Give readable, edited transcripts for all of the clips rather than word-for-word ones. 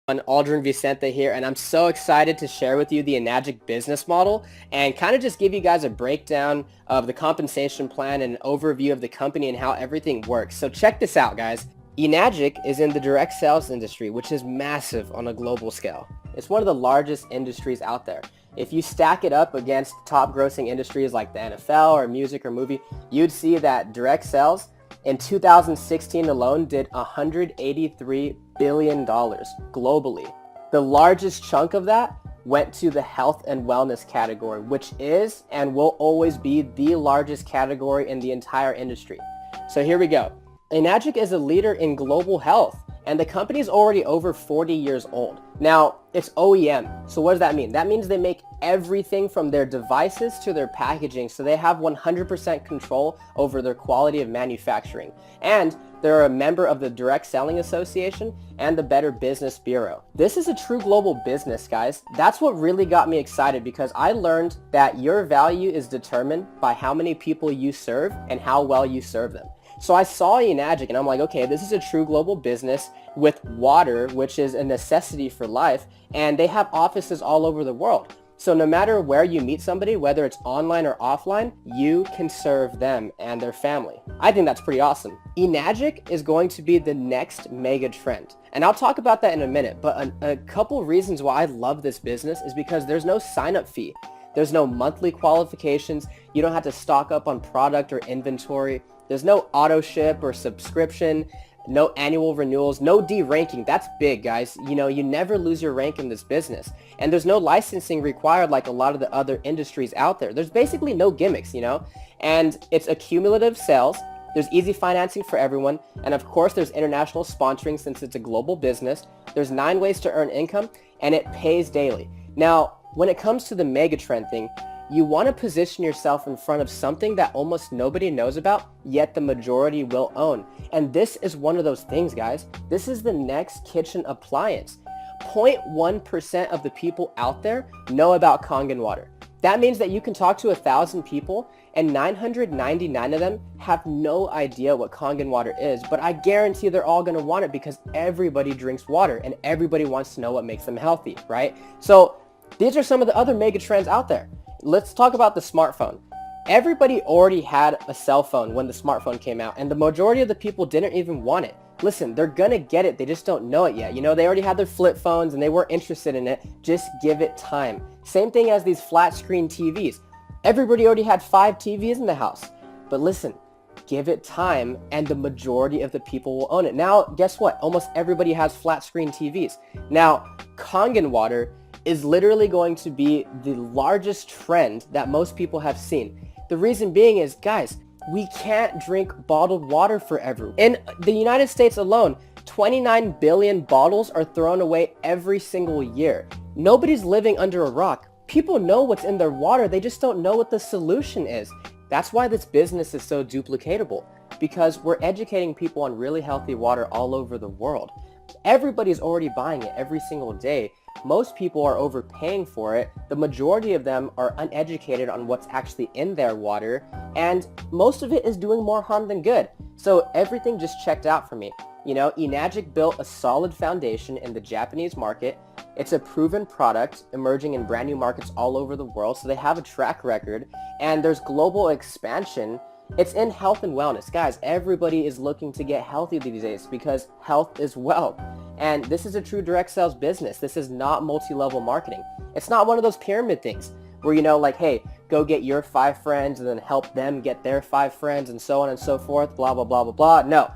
Aldrin Vicente here, and I'm so excited to share with you the Enagic business model and kind of just give you guys a breakdown of the compensation plan and an overview of the company and how everything works. So check this out, guys. Enagic is in the direct sales industry, which is massive on a global scale. It's one of the largest industries out there. If you stack it up against top grossing industries like the NFL or music or movie, you'd see that direct sales in 2016 alone did $183 billion globally. The largest chunk of that went to the health and wellness category, which is and will always be the largest category in the entire industry. So here we go. Enagic is a leader in global health, and the company is already over 40 years old. Now, it's OEM. So what does that mean? That means they make everything from their devices to their packaging, so they have 100% control over their quality of manufacturing. And they're a member of the Direct Selling Association and the Better Business Bureau. This is a true global business, guys. That's what really got me excited, because I learned that your value is determined by how many people you serve and how well you serve them. So I saw Enagic and I'm like, okay, this is a true global business with water, which is a necessity for life, and they have offices all over the world. So no matter where you meet somebody, whether it's online or offline, you can serve them and their family. I think that's pretty awesome. Enagic is going to be the next mega trend. And I'll talk about that in a minute, but a couple reasons why I love this business is because there's no sign-up fee. There's no monthly qualifications. You don't have to stock up on product or inventory. There's no auto ship or subscription, no annual renewals, no de-ranking. That's big, guys. You know, you never lose your rank in this business. And there's no licensing required like a lot of the other industries out there. There's basically no gimmicks, you know? And it's accumulative sales. There's easy financing for everyone. And of course, there's international sponsoring since it's a global business. There's 9 ways to earn income, and it pays daily. Now, when it comes to the megatrend thing, you want to position yourself in front of something that almost nobody knows about, yet the majority will own. And this is one of those things, guys. This is the next kitchen appliance. 0.1% of the people out there know about Kangen water. That means that you can talk to 1,000 people and 999 of them have no idea what Kangen water is, but I guarantee they're all going to want it because everybody drinks water and everybody wants to know what makes them healthy, right? So these are some of the other mega trends out there. Let's talk about the smartphone. Everybody already had a cell phone when the smartphone came out, and the majority of the people didn't even want it. Listen, they're gonna get it, they just don't know it yet. You know, they already had their flip phones and they weren't interested in it. Just give it time. Same thing as these flat screen TVs. Everybody already had 5 TVs in the house. But listen, give it time and the majority of the people will own it. Now, guess what? Almost everybody has flat screen TVs. Now, Kangen water is literally going to be the largest trend that most people have seen. The reason being is, guys, we can't drink bottled water forever. In the United States alone, 29 billion bottles are thrown away every single year. Nobody's living under a rock. People know what's in their water, they just don't know what the solution is. That's why this business is so duplicatable, because we're educating people on really healthy water all over the world. Everybody's already buying it every single day. Most people are overpaying for it. The majority of them are uneducated on what's actually in their water, and most of it is doing more harm than good. So everything just checked out for me. You know, Enagic built a solid foundation in the Japanese market. It's a proven product emerging in brand new markets all over the world, so they have a track record, and there's global expansion. It's in health and wellness. Guys, everybody is looking to get healthy these days because health is wealth. And this is a true direct sales business. This is not multi-level marketing. It's not one of those pyramid things where, you know, like, hey, go get your 5 friends and then help them get their 5 friends and so on and so forth, blah, blah, blah, blah, blah. No,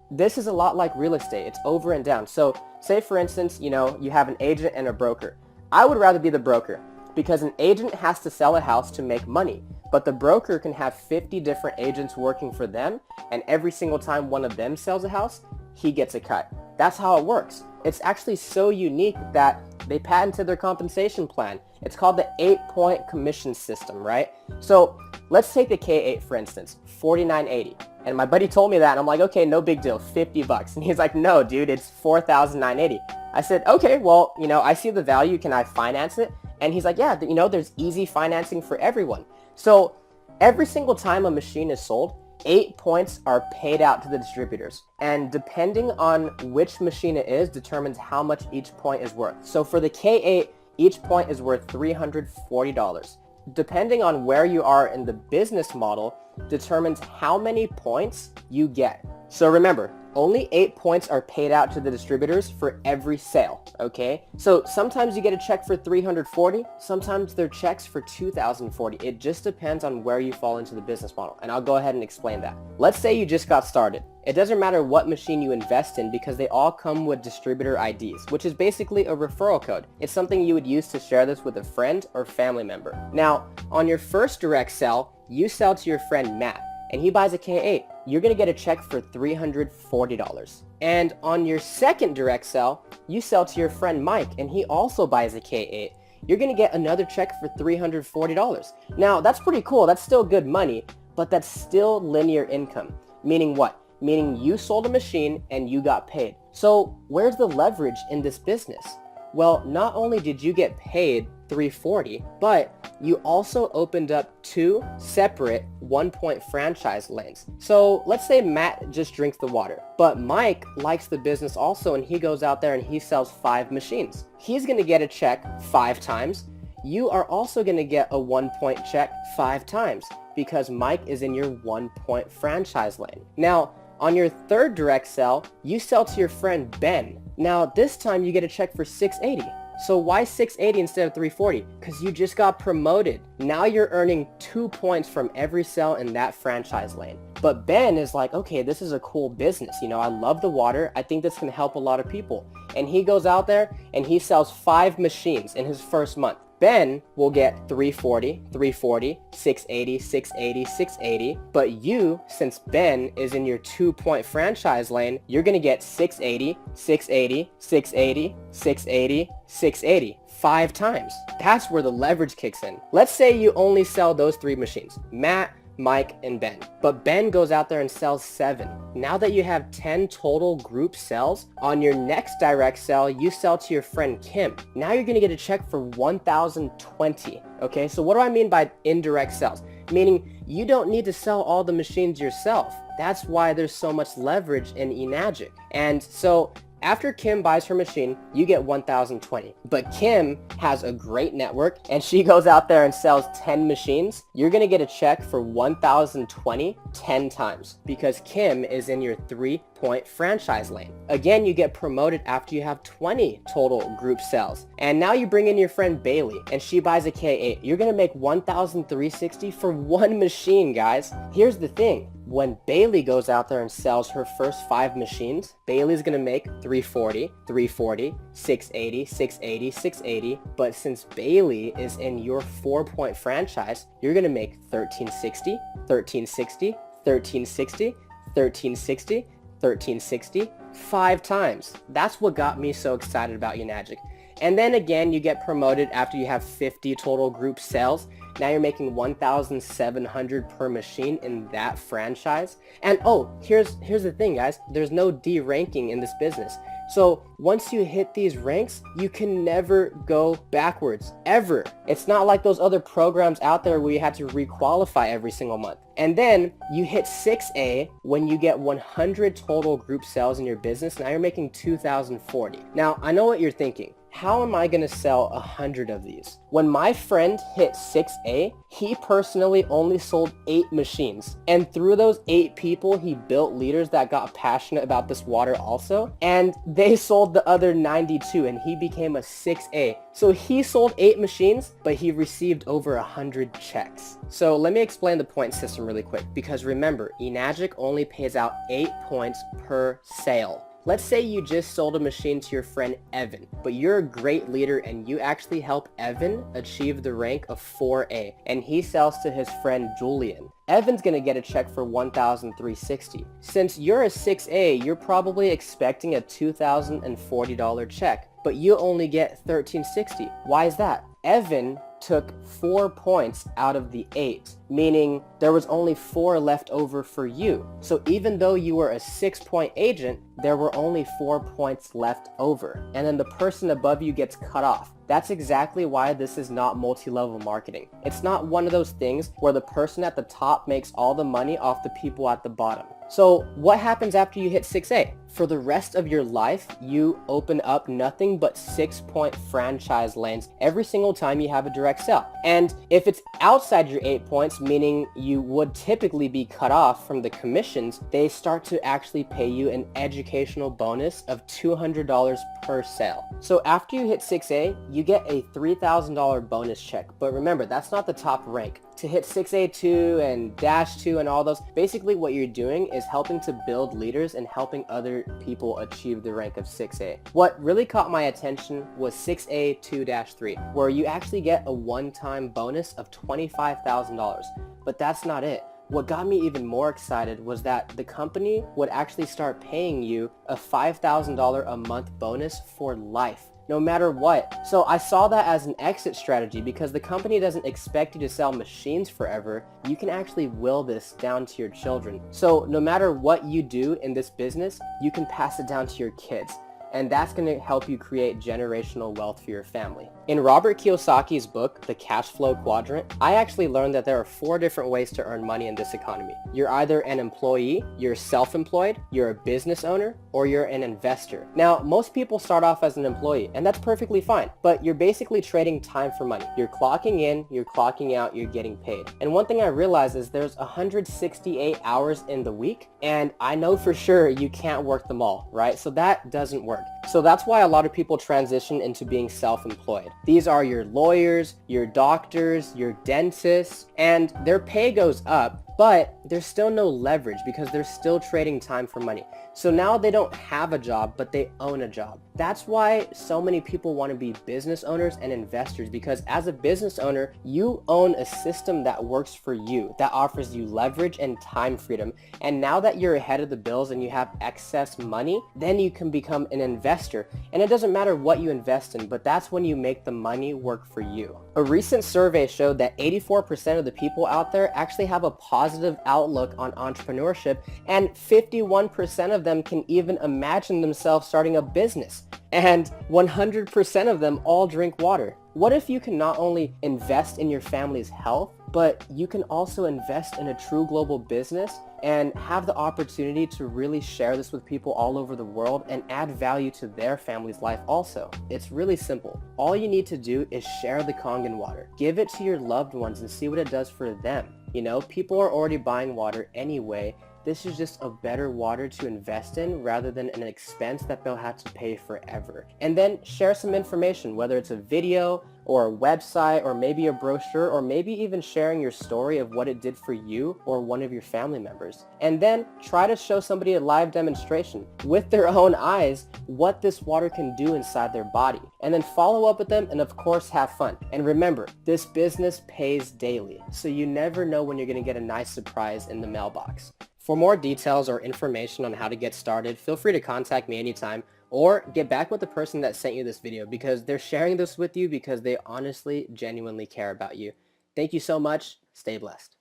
this is a lot like real estate. It's over and down. So say, for instance, you know, you have an agent and a broker. I would rather be the broker because an agent has to sell a house to make money. But the broker can have 50 different agents working for them, and every single time one of them sells a house, he gets a cut. That's how it works. It's actually so unique that they patented their compensation plan. It's called the 8-point commission system, right? So let's take the K8 for instance, $49.80. And my buddy told me that, and I'm like, okay, no big deal, $50. And he's like, no, dude, it's $4,980. I said, okay, well, you know, I see the value. Can I finance it? And he's like, yeah, you know, there's easy financing for everyone. So every single time a machine is sold, 8 points are paid out to the distributors, and depending on which machine it is determines how much each point is worth. So for the K8, each point is worth $340. Depending on where you are in the business model determines how many points you get. So remember, only 8 points are paid out to the distributors for every sale, okay? So sometimes you get a check for 340, sometimes they're checks for 2040. It just depends on where you fall into the business model, and I'll go ahead and explain that. Let's say you just got started. It doesn't matter what machine you invest in because they all come with distributor IDs, which is basically a referral code. It's something you would use to share this with a friend or family member. Now, on your first direct sell, you sell to your friend Matt, and he buys a K8. You're going to get a check for $340. And on your second direct sell, you sell to your friend Mike, and he also buys a K8. You're going to get another check for $340. Now, that's pretty cool. That's still good money, but that's still linear income. Meaning what? Meaning you sold a machine and you got paid. So where's the leverage in this business? Well, not only did you get paid $340, but you also opened up 2 separate 1-point franchise lanes. So let's say Matt just drinks the water, but Mike likes the business also, and he goes out there and he sells 5 machines. He's going to get a check 5 times. You are also going to get a 1-point check 5 times because Mike is in your 1-point franchise lane. Now, on your third direct sell, you sell to your friend Ben. Now, this time you get a check for $680. So why $680 instead of $340? Because you just got promoted. Now you're earning 2 points from every sell in that franchise lane. But Ben is like, okay, this is a cool business. You know, I love the water. I think this can help a lot of people. And he goes out there and he sells 5 machines in his first month. Ben will get 340, 340, 680, 680, 680. But you, since Ben is in your 2-point franchise lane, you're going to get 680, 680, 680, 680, 680. 5 times. That's where the leverage kicks in. Let's say you only sell those 3 machines, Matt, Mike, and Ben. But Ben goes out there and sells 7. Now that you have 10 total group sales, on your next direct sell, you sell to your friend Kim. Now you're going to get a check for 1,020. Okay, so what do I mean by indirect sales? Meaning you don't need to sell all the machines yourself. That's why there's so much leverage in Enagic. And so after Kim buys her machine, you get 1,020. But Kim has a great network and she goes out there and sells 10 machines. You're going to get a check for 1,020 10 times because Kim is in your 3-point franchise lane. Again, you get promoted after you have 20 total group sales. And now you bring in your friend Bailey and she buys a K8. You're going to make 1,360 for 1 machine, guys. Here's the thing. When Bailey goes out there and sells her first 5 machines, Bailey's going to make 340, 340, 680, 680, 680. But since Bailey is in your 4-point franchise, you're going to make 1360, 1360, 1360, 1360, 1360, 5 times. That's what got me so excited about Enagic. And then again, you get promoted after you have 50 total group sales. Now you're making 1,700 per machine in that franchise. And oh, here's the thing, guys. There's no D ranking in this business. So once you hit these ranks, you can never go backwards, ever. It's not like those other programs out there where you had to requalify every single month. And then you hit 6A when you get 100 total group sales in your business. Now you're making 2,040. Now, I know what you're thinking. How am I going to sell 100 of these? When my friend hit 6A, he personally only sold 8 machines. And through those 8 people, he built leaders that got passionate about this water also. And they sold the other 92 and he became a 6A. So he sold 8 machines, but he received over 100 checks. So let me explain the point system really quick. Because remember, Enagic only pays out 8 points per sale. Let's say you just sold a machine to your friend Evan, but you're a great leader and you actually help Evan achieve the rank of 4A, and he sells to his friend Julian. Evan's going to get a check for 1,360. Since you're a 6A, you're probably expecting a $2,040 check, but you only get 1,360. Why is that? Evan took 4 points out of the 8, meaning there was only 4 left over for you. So even though you were a 6-point agent, there were only 4 points left over. And then the person above you gets cut off. That's exactly why this is not multi-level marketing. It's not one of those things where the person at the top makes all the money off the people at the bottom. So what happens after you hit 6A? For the rest of your life, you open up nothing but 6-point franchise lanes every single time you have a direct sale. And if it's outside your 8 points, meaning you would typically be cut off from the commissions, they start to actually pay you an educational bonus of $200 per sale. So after you hit 6A, you get a $3,000 bonus check. But remember, that's not the top rank. To hit 6A2 and Dash 2 and all those, basically what you're doing is helping to build leaders and helping other people achieve the rank of 6A. What really caught my attention was 6A2-3, where you actually get a one-time bonus of $25,000. But that's not it. What got me even more excited was that the company would actually start paying you a $5,000 a month bonus for life, no matter what. So I saw that as an exit strategy because the company doesn't expect you to sell machines forever. You can actually will this down to your children. So no matter what you do in this business, you can pass it down to your kids. And that's going to help you create generational wealth for your family. In Robert Kiyosaki's book, The Cash Flow Quadrant, I actually learned that there are 4 different ways to earn money in this economy. You're either an employee, you're self-employed, you're a business owner, or you're an investor. Now, most people start off as an employee, and that's perfectly fine, but you're basically trading time for money. You're clocking in, you're clocking out, you're getting paid. And one thing I realized is there's 168 hours in the week, and I know for sure you can't work them all, right? So that doesn't work. So that's why a lot of people transition into being self-employed. These are your lawyers, your doctors, your dentists, and their pay goes up, but there's still no leverage because they're still trading time for money. So now they don't have a job, but they own a job. That's why so many people want to be business owners and investors, because as a business owner, you own a system that works for you, that offers you leverage and time freedom. And now that you're ahead of the bills and you have excess money, then you can become an investor. And it doesn't matter what you invest in, but that's when you make the money work for you. A recent survey showed that 84% of the people out there actually have a positive outlook on entrepreneurship, and 51% of them can even imagine themselves starting a business. And 100% of them all drink water. What if you can not only invest in your family's health, but you can also invest in a true global business and have the opportunity to really share this with people all over the world and add value to their family's life also? It's really simple. All you need to do is share the Kangen water. Give it to your loved ones and see what it does for them. You know, people are already buying water anyway. This is just a better water to invest in rather than an expense that they'll have to pay forever. And then share some information, whether it's a video or a website or maybe a brochure or maybe even sharing your story of what it did for you or one of your family members. And then try to show somebody a live demonstration with their own eyes what this water can do inside their body. And then follow up with them and of course have fun. And remember, this business pays daily, so you never know when you're going to get a nice surprise in the mailbox. For more details or information on how to get started, feel free to contact me anytime or get back with the person that sent you this video, because they're sharing this with you because they honestly, genuinely care about you. Thank you so much. Stay blessed.